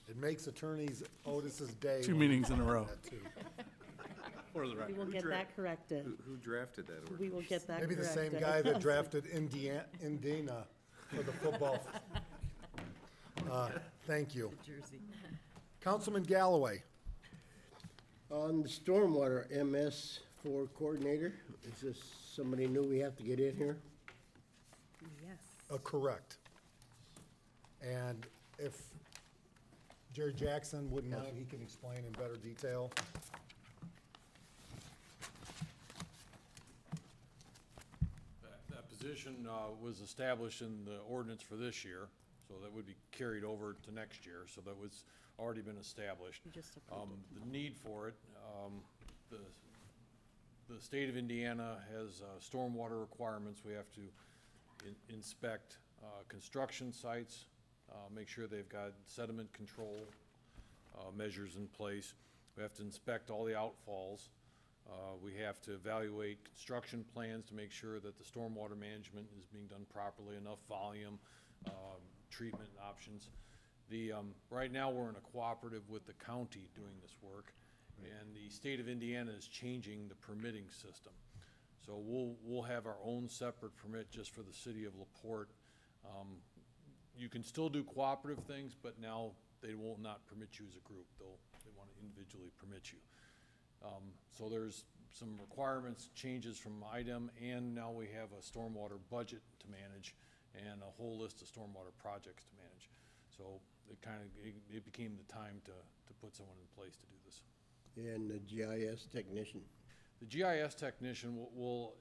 It makes attorneys Otis's day. 2 when meetings you in a do row. that, too. For the We record. will get that corrected. Who drafted that ordinance? We will get that Maybe corrected. the same guy that drafted Indiana for the football. Thank you. Councilman Galloway. On the stormwater MS4 coordinator, is this somebody new we have to get in here? Yes. Correct. And if Jerry Jackson wouldn't mind, he can explain in better detail. That position was established in the ordinance for this year, so that would be carried over to next year, so that was already been established. You just approved The need for it, the state of Indiana has stormwater requirements. We have to inspect construction sites, make sure they've got sediment control measures in place. We have to inspect all the outfalls. We have to evaluate construction plans to make sure that the stormwater management is being done properly, enough volume, treatment options. Right now, we're in a cooperative with the county doing this work, and the state of Indiana is changing the permitting system. So we'll have our own separate permit just for the city of LaPorte. You can still do cooperative things, but now they will not permit you as a group. They want to individually permit you. So there's some requirements, changes from item, and now we have a stormwater budget to manage and a whole list of stormwater projects to manage. So it became the time to put someone in place to do this. And the GIS technician? The GIS technician will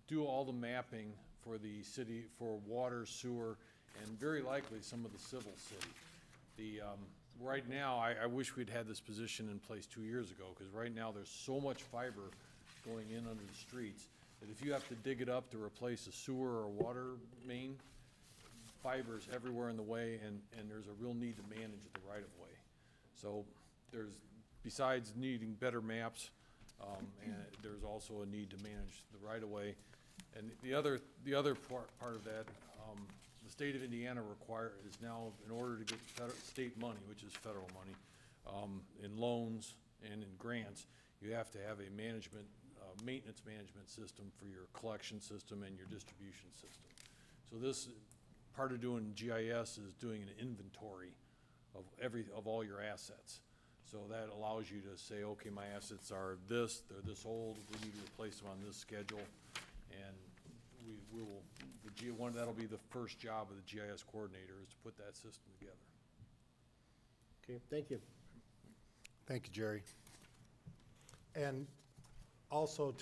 do all the mapping for the city, for water, sewer, and very likely some of the civil city. Right now, I wish we'd had this position in place 2 years ago, because right now there's so much fiber going in under the streets that if you have to dig it up to replace a sewer or water main, fiber's everywhere in the way, and there's a real need to manage the right-of-way. So besides needing better maps, and there's also a need to manage the right-of-way. And the other part of that, the state of Indiana is now, in order to get state money, which is federal money, in loans and in grants, you have to have a maintenance management system for your collection system and your distribution system. So this, part of doing GIS is doing an inventory of all your assets. So that allows you to say, okay, my assets are this, they're this old, we need to replace them on this schedule, and that'll be the first job of the GIS coordinator, is to put that system together. Okay, thank you. Thank you, Jerry. And also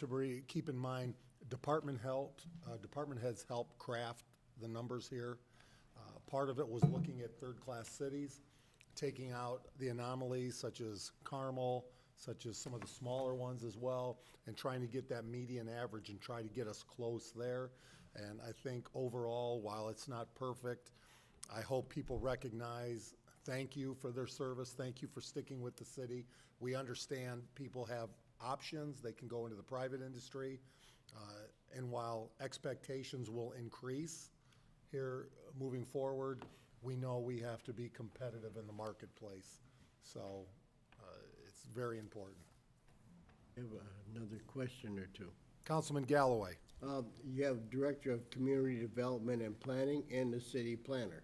keep in mind, department heads help craft the numbers here. Part of it was looking at third-class cities, taking out the anomalies such as Carmel, such as some of the smaller ones as well, and trying to get that median average and try to get us close there. And I think overall, while it's not perfect, I hope people recognize, thank you for their service, thank you for sticking with the city. We understand people have options, they can go into the private industry, and while expectations will increase here moving forward, we know we have to be competitive in the marketplace. So it's very important. I have another question or two. Councilman Galloway. You have Director of Community Development and Planning and the City Planner.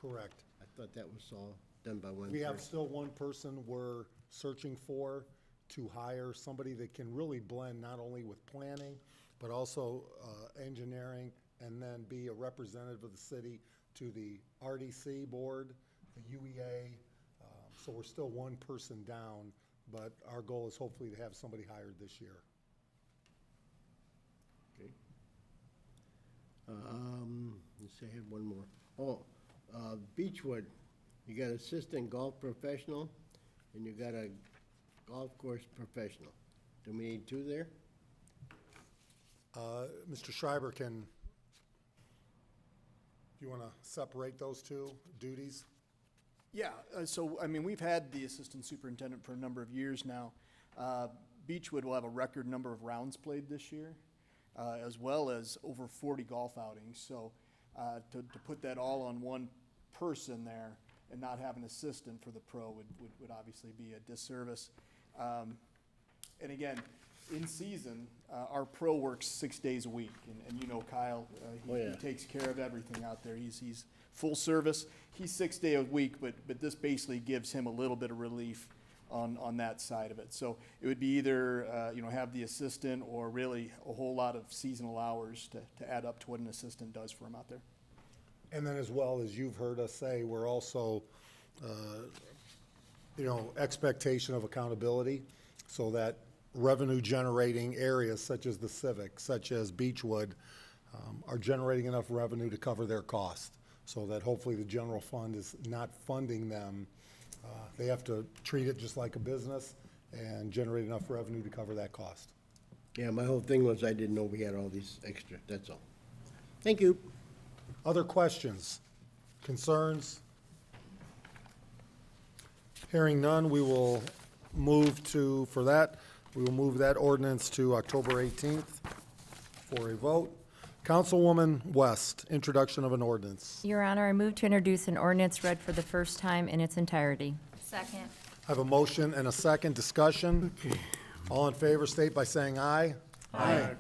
Correct. I thought that was all done by one We have person. still one person we're searching for to hire, somebody that can really blend not only with planning, but also engineering, and then be a representative of the city to the RDC board, the UEA. So we're still one person down, but our goal is hopefully to have somebody hired this year. Okay. Let's see, I had one more. Oh, Beechwood, you got assistant golf professional, and you got a golf course professional. Do we need two there? Mr. Schreiber can, do you want to separate those two duties? Yeah, so, I mean, we've had the assistant superintendent for a number of years now. Beechwood will have a record number of rounds played this year, as well as over 40 golf outings. So to put that all on one person there and not have an assistant for the pro would obviously be a disservice. And again, in season, our pro works 6 days a week, and you know Kyle, he takes care of everything out there. He's full service. He's 6 days a week, but this basically gives him a little bit of relief on that side of it. So it would be either, have the assistant or really a whole lot of seasonal hours to add up to what an assistant does for him out there. And then as well as you've heard us say, we're also, expectation of accountability, so that revenue-generating areas such as the Civic, such as Beechwood, are generating enough revenue to cover their cost, so that hopefully the general fund is not funding them. They have to treat it just like a business and generate enough revenue to cover that cost. Yeah, my whole thing was I didn't know we had all these extra, that's all. Thank you. Other questions, concerns? Hearing none, we will move that ordinance to October 18th for a vote. Councilwoman West, introduction of an ordinance. Your Honor, I move to introduce an ordinance read for the first time in its entirety. Second. I have a motion and a second discussion. All in favor, state by saying aye. Aye.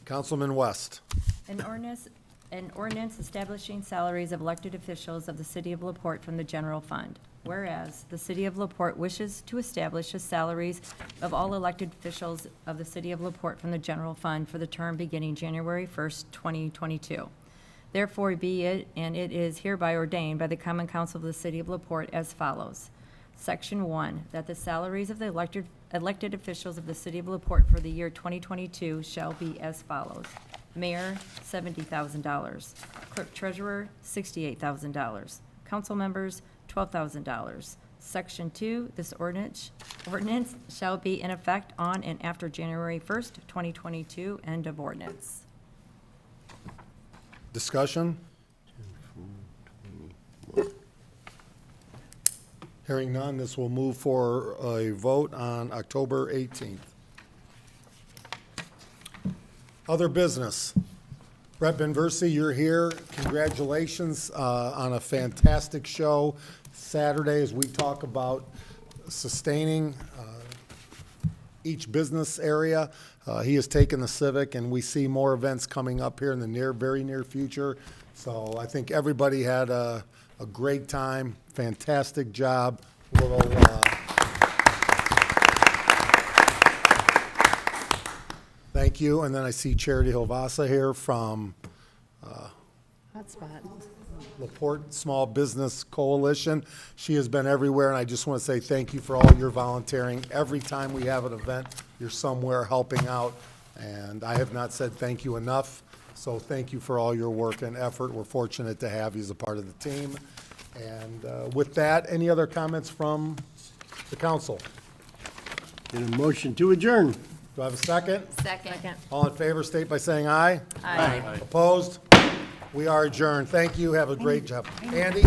Councilman West. An ordinance establishing salaries of elected officials of the City of LaPorte from the general fund. Whereas the City of LaPorte wishes to establish the salaries of all elected officials of the City of LaPorte from the general fund for the term beginning January 1st, 2022. Therefore be it, and it is hereby ordained by the Common Council of the City of LaPorte as follows. Section 1, that the salaries of the elected officials of the City of LaPorte for the year 2022 shall be as follows. Mayor, $70,000. Clerk Treasurer, $68,000. Council members, $12,000. Section 2, this ordinance shall be in effect on and after January 1st, 2022, end of ordinance. Discussion? Hearing none, this will move for a vote on October 18th. Other business. Brett Benversi, you're here. Congratulations on a fantastic show Saturday as we talk about sustaining each business area. He has taken the Civic, and we see more events coming up here in the very near future. So I think everybody had a great time, fantastic job. Thank you. And then I see Charity Hilvasa here from Hotspot. LaPorte Small Business Coalition. She has been everywhere, and I just want to say thank you for all your volunteering. Every time we have an event, you're somewhere helping out, and I have not said thank you enough. So thank you for all your work and effort. We're fortunate to have you as a part of the team. And with that, any other comments from the council? Get a motion to adjourn. Do I have a second? Second. All in favor, state by saying aye. Aye. Opposed? We are adjourned. Thank you. Have a great job. Andy?